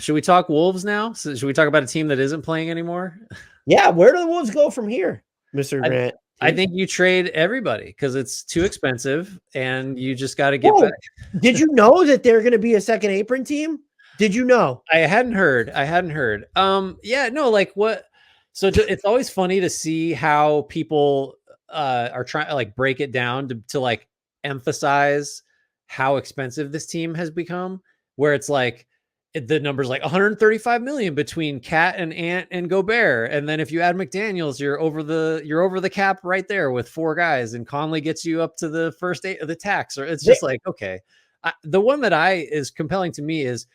Should we talk Wolves now? So should we talk about a team that isn't playing anymore? Yeah, where do the Wolves go from here, Mr. I, Grant? I think you trade everybody because it's too expensive and you just got to get back. Whoa, did you know that they're going to be a second apron team? Did you know? I hadn't heard. Yeah, no, like what? So it's always funny to see how people are trying to like break it down to like emphasize how expensive this team has become, where it's like the number's like 135 million between Cat and Ant and Gobert, and then if you add McDaniels, you're over the cap right there with 4 guys, and Conley gets you up to the first 8 of the tax. Or it's just like, okay, the one that is compelling to me is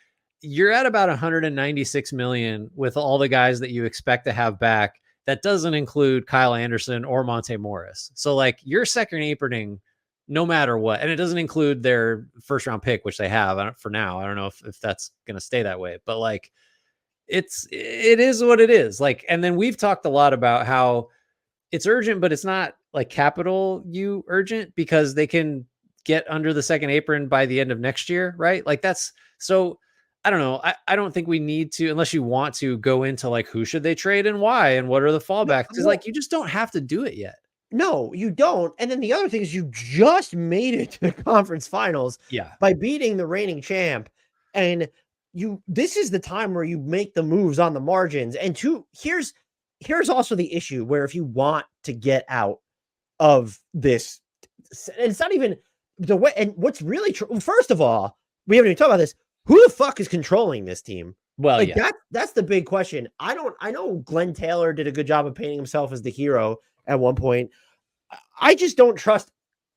you're at about 196 million with all the guys that you expect to have back. That doesn't include Kyle Anderson or Monte Morris. So like you're second aproning no matter what. And it doesn't include their first round pick, which they have for now. I don't know if that's going to stay that way, but like it is what it is. Like, and then we've talked a lot about how it's urgent, but it's not like capital U urgent because they can get under the second apron by the end of next year. Right. Like that's so I don't know. I don't think we need to, unless you want to go into like, who should they trade and why, and what are the fallbacks? Because like, you just don't have to do it yet. No, you don't. And then the other thing is you just made it to the conference finals by beating the reigning champ. And this is the time where you make the moves on the margins. And here's also the issue where if you want to get out of this, and it's not even the way, and what's really true, first of all, we haven't even talked about this. Who the fuck is controlling this team? Well, like that's the big question. I know Glenn Taylor did a good job of painting himself as the hero at one point. I just don't trust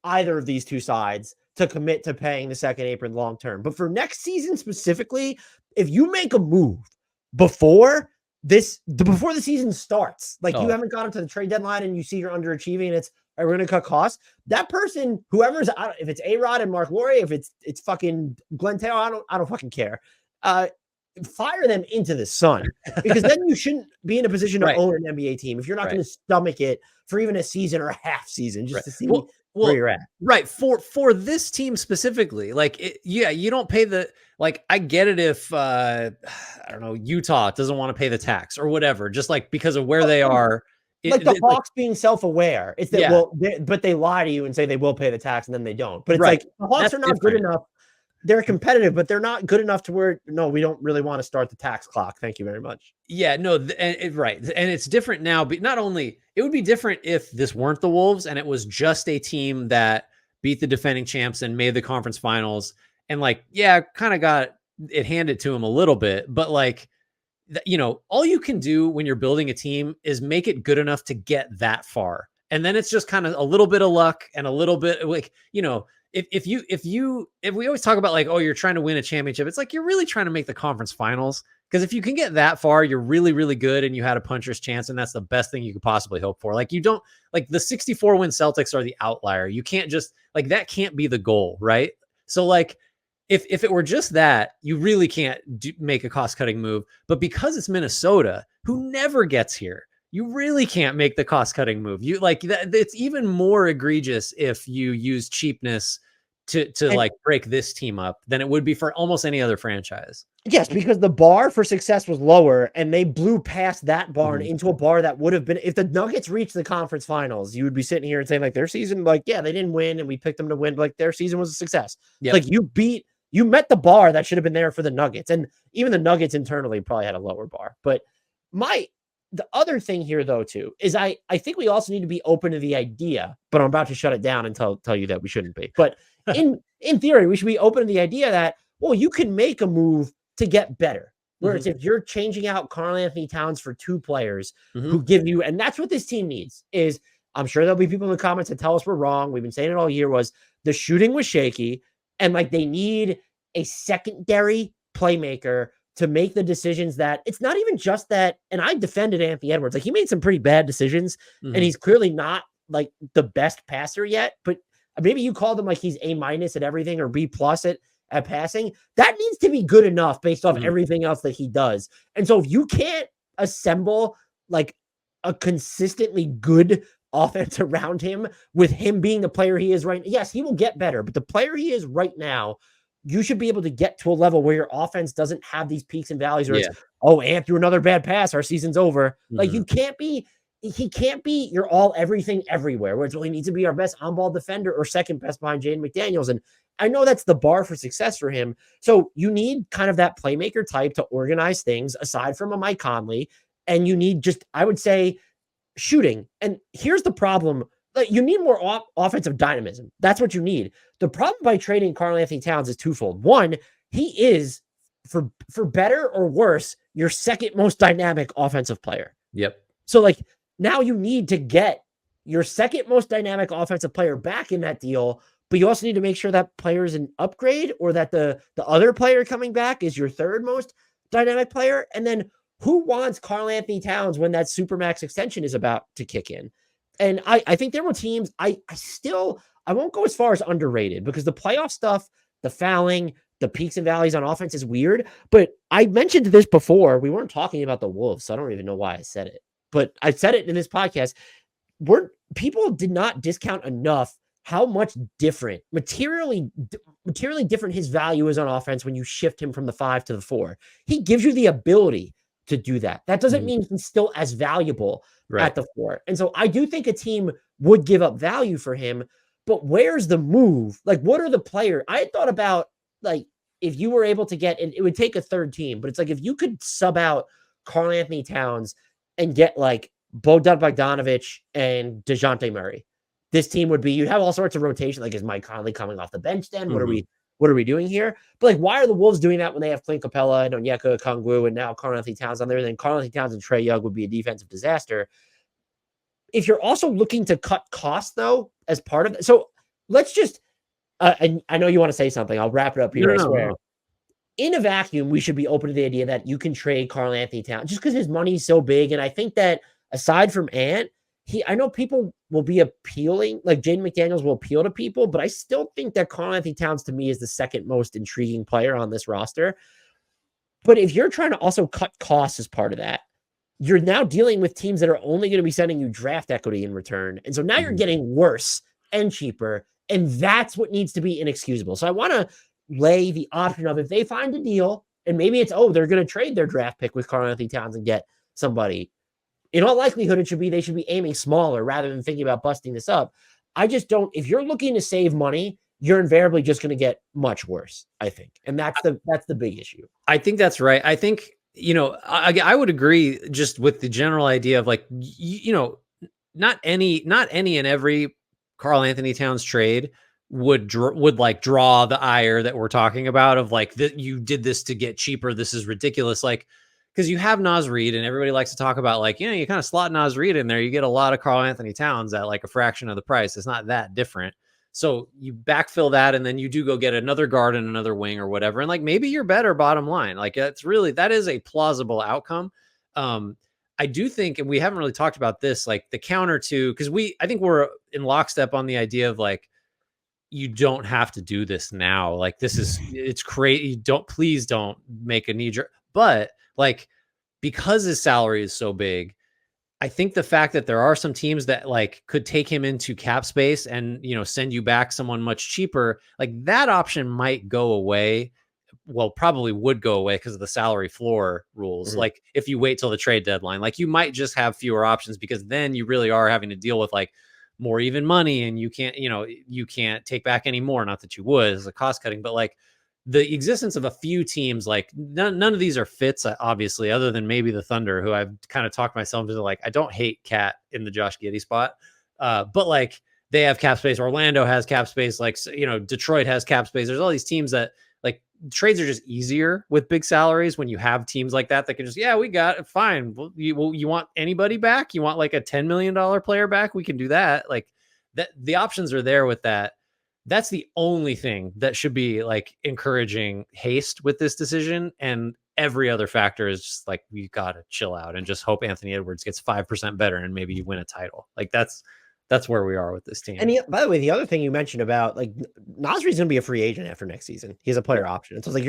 either of these two sides to commit to paying the second apron long term. But for next season specifically, if you make a move before the season starts, like you haven't gotten to the trade deadline and you see you're underachieving and it's we're going to cut costs. That person, whoever's, if it's A-Rod and Mark Laurie, if it's fucking Glenn Taylor, I don't fucking care. Fire them into the sun because then you shouldn't be in a position to own an NBA team if you're not going to stomach it for even a season or a half season just to see where you're at. Right. For this team specifically, like, you don't pay like, I get it if, I don't know, Utah doesn't want to pay the tax or whatever, just like because of where they are. Like the Hawks being self-aware. It's that, but they lie to you and say they will pay the tax and then they don't. But it's like the Hawks are not good enough. They're competitive, but they're not good enough to where, no, we don't really want to start the tax clock. Thank you very much. Yeah, no, right. And it's different now, but not only, it would be different if this weren't the Wolves and it was just a team that beat the defending champs and made the conference finals and like, kind of got it handed to them a little bit, but like, all you can do when you're building a team is make it good enough to get that far. And then it's just kind of a little bit of luck and a little bit like, if we always talk about like, oh, you're trying to win a championship, it's like, you're really trying to make the conference finals. Because if you can get that far, you're really, really good and you had a puncher's chance. And that's the best thing you could possibly hope for. Like you don't like the 64 win Celtics are the outlier. You can't just like, that can't be the goal. Right. So like, if it were just that, you really can't make a cost-cutting move. But because it's Minnesota, who never gets here, you really can't make the cost-cutting move. You like that. It's even more egregious if you use cheapness to like break this team up than it would be for almost any other franchise. Yes, because the bar for success was lower, and they blew past that bar and into a bar that would have been, if the Nuggets reached the conference finals, you would be sitting here and saying like their season, like, yeah, they didn't win and we picked them to win, but like their season was a success. Yep. Like you met the bar that should have been there for the Nuggets. And even the Nuggets internally probably had a lower bar. But the other thing here, though, too, is I think we also need to be open to the idea, but I'm about to shut it down and tell you that we shouldn't be. But in theory, we should be open to the idea that, well, you can make a move to get better. Whereas if you're changing out Karl-Anthony Towns for 2 players who give you, and that's what this team needs, is I'm sure there'll be people in the comments that tell us we're wrong. We've been saying it all year, was the shooting was shaky. And like they need a secondary playmaker to make the decisions that it's not even just that. And I defended Anthony Edwards. Like he made some pretty bad decisions and he's clearly not like the best passer yet, but maybe you called him like he's A- at everything or B+ at passing. That needs to be good enough based off everything else that he does. And so if you can't assemble like a consistently good offense around him with him being the player he is right now, yes, he will get better, but the player he is right now, you should be able to get to a level where your offense doesn't have these peaks and valleys where Yeah. it's, oh, Ant threw another bad pass, our season's over. Like Mhm. he can't be your all everything everywhere, where it's, well, he needs to be our best on-ball defender or second best behind Jaden McDaniels. And I know that's the bar for success for him. So you need kind of that playmaker type to organize things aside from a Mike Conley. And you need just, I would say, shooting. And here's the problem. Like, you need more offensive dynamism. That's what you need. The problem by trading Karl-Anthony Towns is twofold. One, he is, for better or worse, your second most dynamic offensive player. Yep. So, like, now you need to get your second most dynamic offensive player back in that deal, but you also need to make sure that player is an upgrade, or that the other player coming back is your third most dynamic player. And then who wants Karl-Anthony Towns when that supermax extension is about to kick in? And I think there were teams, I won't go as far as underrated, because the playoff stuff, the fouling, the peaks and valleys on offense is weird. But I mentioned this before. We weren't talking about the Wolves, so I don't even know why I said it. But I said it in this podcast. People did not discount enough how much materially different his value is on offense when you shift him from the 5 to the 4. He gives you the ability to do that. That doesn't mean he's still as valuable at the 4. And so I do think a team would give up value for him, but where's the move? Like, what are the players? I had thought about, like, if you were able to get, and it would take a third team, but it's like, if you could sub out Karl-Anthony Towns and get like Bogdan Bogdanovic and DeJounte Murray, this team would be, you'd have all sorts of rotation. Like, is Mike Conley coming off the bench then? What are we doing here? But like, why are the Wolves doing that when they have Clint Capella and Onyeka Okongwu and now Karl-Anthony Towns on there? Then Karl-Anthony Towns and Trae Young would be a defensive disaster. If you're also looking to cut costs, though, as part of it, so let's just, and I know you want to say something. I'll wrap it up here. I swear. In a vacuum, we should be open to the idea that you can trade Karl-Anthony Towns just because his money's so big. And I think that aside from Ant, I know people will be appealing, like Jaden McDaniels will appeal to people, but I still think that Karl-Anthony Towns to me is the second most intriguing player on this roster. But if you're trying to also cut costs as part of that, you're now dealing with teams that are only going to be sending you draft equity in return. And so now you're getting worse and cheaper. And that's what needs to be inexcusable. So I want to lay the option of, if they find a deal, and maybe it's, they're going to trade their draft pick with Karl-Anthony Towns and get somebody. In all likelihood, they should be aiming smaller rather than thinking about busting this up. I just don't, if you're looking to save money, you're invariably just going to get much worse, I think. And that's the big issue. I think that's right. I think, I would agree just with the general idea of, like, not any and every Karl-Anthony Towns trade would draw the ire that we're talking about of, like, that you did this to get cheaper. This is ridiculous. Like, because you have Naz Reid, and everybody likes to talk about, like, you kind of slot Naz Reid in there, you get a lot of Karl-Anthony Towns at like a fraction of the price. It's not that different. So you backfill that, and then you do go get another guard and another wing or whatever. And like, maybe you're better bottom line. Like, that is a plausible outcome. I do think, and we haven't really talked about this, like the counter to, because I think we're in lockstep on the idea of, like, you don't have to do this now. Like, it's crazy. Please don't make a knee jerk. But like, because his salary is so big, I think the fact that there are some teams that like could take him into cap space and, send you back someone much cheaper, like that option might go away. Well, probably would go away because of the salary floor rules. Like, if you wait till the trade deadline, like, you might just have fewer options, because then you really are having to deal with like more even money, and you can't take back any more. Not that you would, as a cost cutting, but like the existence of a few teams, like none of these are fits, obviously, other than maybe the Thunder, who I've kind of talked myself into, like, I don't hate Cat in the Josh Giddey spot, but like, they have cap space. Orlando has cap space. Like, Detroit has cap space. There's all these teams that, like, trades are just easier with big salaries when you have teams like that can just, we got it, fine. Well, you want anybody back? You want like a $10 million player back? We can do that. Like, that, the options are there with that. That's the only thing that should be like encouraging haste with this decision. And every other factor is just like, we got to chill out and just hope Anthony Edwards gets 5% better and maybe you win a title. Like, that's where we are with this team. And by the way, the other thing you mentioned about, like, Naz Reid's going to be a free agent after next season. He has a player option. So it's like,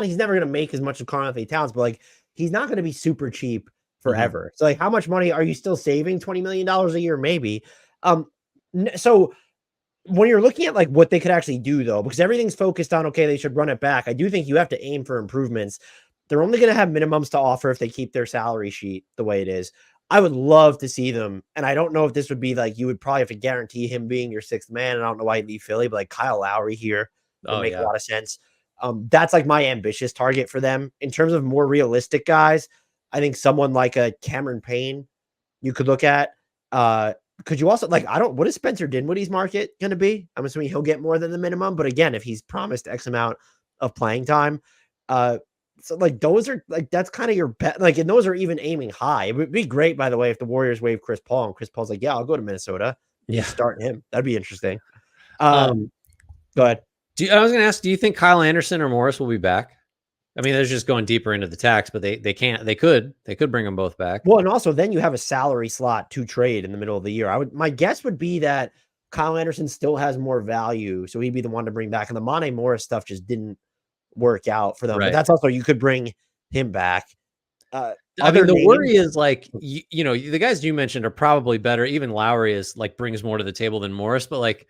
he's never going to make as much of Karl-Anthony Towns, but like, he's not going to be super cheap forever. So like, how much money are you still saving? $20 million a year, maybe. So when you're looking at like what they could actually do though, because everything's focused on, okay, they should run it back. I do think you have to aim for improvements. They're only going to have minimums to offer if they keep their salary sheet the way it is. I would love to see them. And I don't know if this would be like, you would probably have to guarantee him being your sixth man. And I don't know why he'd leave Philly, but like Kyle Lowry here would Oh make a yeah. lot of sense. That's like my ambitious target for them in terms of more realistic guys. I think someone like a Cameron Payne you could look at. Could you also like, I don't, what is Spencer Dinwiddie's market going to be? I'm assuming he'll get more than the minimum, but again, if he's promised X amount of playing time, so like those are like, that's kind of your bet. Like, and those are even aiming high. It would be great, by the way, if the Warriors waive Chris Paul and Chris Paul's like, yeah, I'll go to Minnesota. Yeah. He's starting him. That'd be interesting. Um, Go ahead. I was going to ask, do you think Kyle Anderson or Morris will be back? I mean, they're just going deeper into the tax, but they can't. They could bring them both back. Well, and also then you have a salary slot to trade in the middle of the year. My guess would be that Kyle Anderson still has more value, so he'd be the one to bring back. And the Monte Morris stuff just didn't work out for them. Right. But that's also, you could bring him back. I mean, the worry is like, you know, the guys you mentioned are probably better. Even Lowry is like brings more to the table than Morris, but like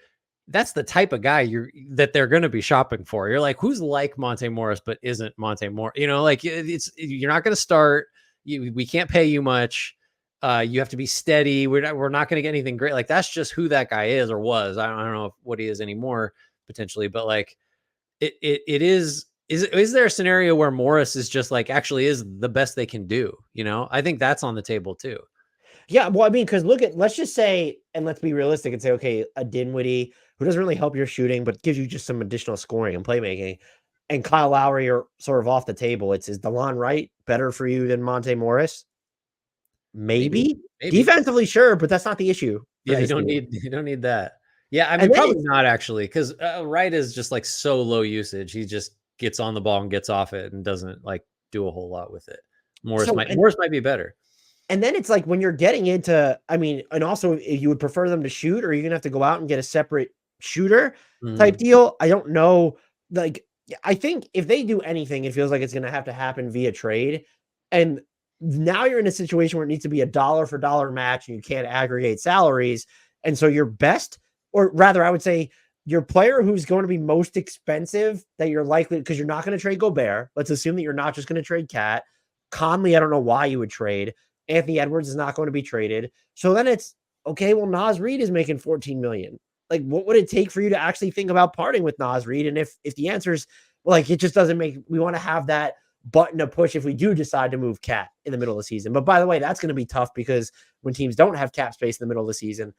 that's the type of guy that they're going to be shopping for. You're like, who's like Monte Morris but isn't Monte Morris? You know, like you're not going to start. We can't pay you much. You have to be steady. We're not going to get anything great. Like that's just who that guy is or was. I don't know what he is anymore potentially, but like it is. Is there a scenario where Morris is just like actually is the best they can do? You know, I think that's on the table too. Yeah, well, I mean, because let's just say, and let's be realistic and say, okay, a Dinwiddie who doesn't really help your shooting, but gives you just some additional scoring and playmaking, and Kyle Lowry are sort of off the table. Is DeLon Wright better for you than Monte Morris? Maybe. Defensively, sure, but that's not the issue. Yeah, you don't need that. Yeah, I mean, probably not actually, because Wright is just like so low usage. He just gets on the ball and gets off it and doesn't like do a whole lot with it. Morris might be better. And then it's like when you're getting into, I mean, and also if you would prefer them to shoot, or you're gonna have to go out and get a separate shooter type deal. I don't know. Like, I think if they do anything, it feels like it's gonna have to happen via trade. And now you're in a situation where it needs to be a dollar for dollar match and you can't aggregate salaries. And so your best, or rather, I would say your player who's going to be most expensive that you're likely, because you're not going to trade Gobert. Let's assume that you're not just going to trade Cat. Conley, I don't know why you would trade. Anthony Edwards is not going to be traded. So then it's okay. Well, Naz Reid is making $14 million. Like, what would it take for you to actually think about parting with Naz Reid? And if the answer is, well, like, it just doesn't make, we want to have that button to push if we do decide to move Cat in the middle of the season. But by the way, that's going to be tough because when teams don't have cap space in the middle of the season,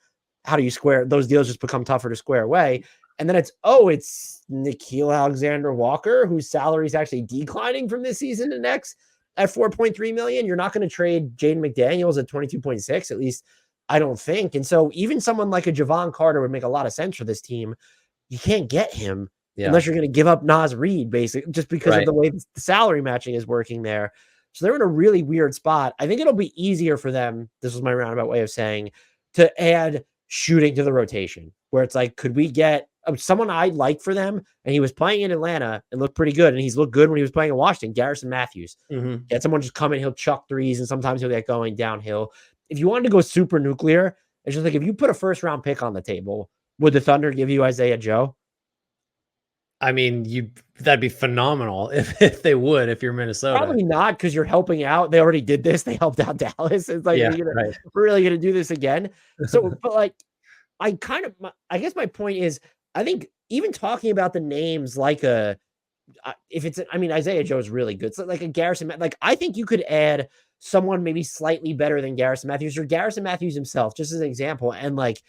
how do you square those deals? Just become tougher to square away. And then it's Nickeil Alexander-Walker, whose salary is actually declining from this season to next at $4.3 million. You're not going to trade Jaden McDaniels at 22.6, at least I don't think. And so even someone like a Javon Carter would make a lot of sense for this team. You can't get him unless you're going to give up Naz Reid, basically, just because of the way the salary matching is working there. So they're in a really weird spot. I think it'll be easier for them, this was my roundabout way of saying, to add shooting to the rotation, where it's like, could we get someone I like for them? And he was playing in Atlanta and looked pretty good. And he's looked good when he was playing in Washington, Garrison Matthews. Get someone just come in, he'll chuck threes, and sometimes he'll get going downhill. If you wanted to go super nuclear, it's just like, if you put a first round pick on the table, would the Thunder give you Isaiah Joe? I mean, that'd be phenomenal if they would, if you're Minnesota. Probably not, because you're helping out. They already did this. They helped out Dallas. It's like, we're really going to do this again. So, but like, I guess my point is, I think even talking about the names, like Isaiah Joe is really good. So like a Garrison, like I think you could add someone maybe slightly better than Garrison Matthews, or Garrison Matthews himself, just as an example. And like,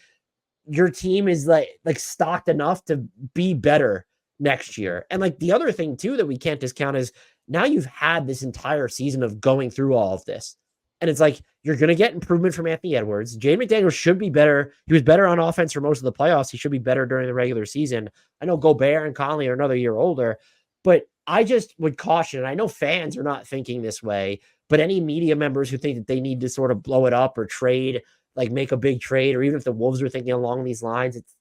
your team is like stocked enough to be better next year. And like the other thing too that we can't discount is now you've had this entire season of going through all of this. And it's like, you're going to get improvement from Anthony Edwards. Jaden McDaniels should be better. He was better on offense for most of the playoffs. He should be better during the regular season. I know Gobert and Conley are another year older, but I just would caution, and I know fans are not thinking this way, but any media members who think that they need to sort of blow it up or trade, like make a big trade, or even if the Wolves are thinking along these lines, it's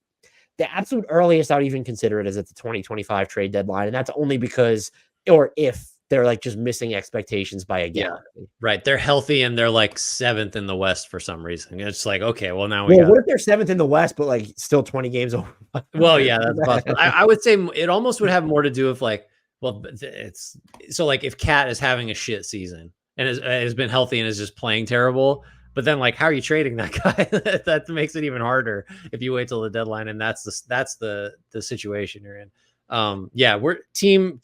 the absolute earliest I would even consider it is at the 2025 trade deadline. And that's only because, or if they're like just missing expectations by a Yeah. galaxy. Right. They're healthy and they're like 7th in the West for some reason. It's like, okay, well now we Well, got. what if they're 7th in the West, but like still 20 games over? Well, yeah, that's possible. I would say it almost would have more to do with like, well, it's so like if Cat is having a shit season and has been healthy and is just playing terrible, but then like how are you trading that guy? That makes it even harder if you wait till the deadline, and that's the situation you're in. Yeah, we're team.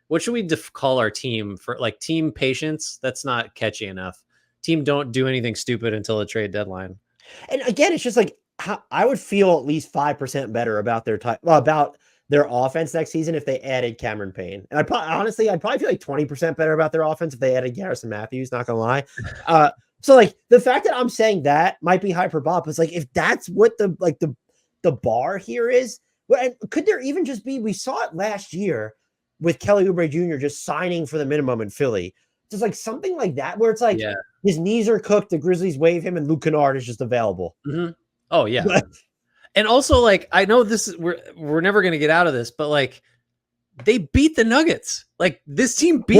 What should we call our team for? Like team patience? That's not catchy enough. Team don't do anything stupid until the trade deadline. And again, it's just like I would feel at least 5% better about about their offense next season if they added Cameron Payne. And I'd probably feel like 20% better about their offense if they added Garrison Matthews, not gonna lie. So like the fact that I'm saying that might be hyperbolic, but it's like if that's what the bar here is, well, and could there even just be, we saw it last year with Kelly Oubre Jr. just signing for the minimum in Philly. Just like something like that, where it's like his knees are cooked, the Grizzlies waive him, and Luke Kennard is just available. Mm-hmm. Oh yeah. And also, like, I know this is we're never gonna get out of this, but like they beat the Nuggets. Like this team beat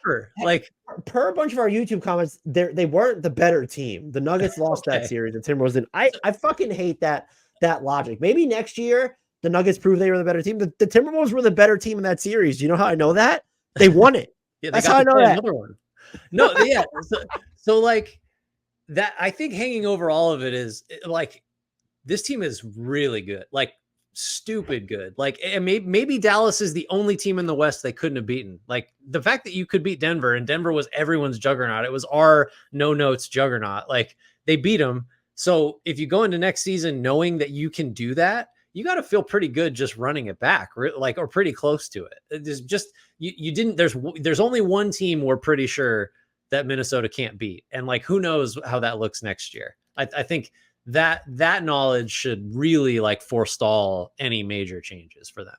Denver. Like per a bunch of our YouTube comments, they weren't the better team. The Nuggets lost that series, the Timberwolves didn't. I fucking hate that logic. Maybe next year the Nuggets prove they were the better team. The Timberwolves were the better team in that series. You know how I know that? They won it. Yeah, that's how I know that. Another one. No, yeah. So like that, I think hanging over all of it is like this team is really good, like stupid good. Like, and maybe Dallas is the only team in the West they couldn't have beaten. Like the fact that you could beat Denver, and Denver was everyone's juggernaut. It was our no notes juggernaut. Like they beat them. So if you go into next season knowing that you can do that, you got to feel pretty good just running it back, like, or pretty close to it. It's just you didn't. There's only one team we're pretty sure that Minnesota can't beat, and like who knows how that looks next year. I think that knowledge should really like forestall any major changes for them.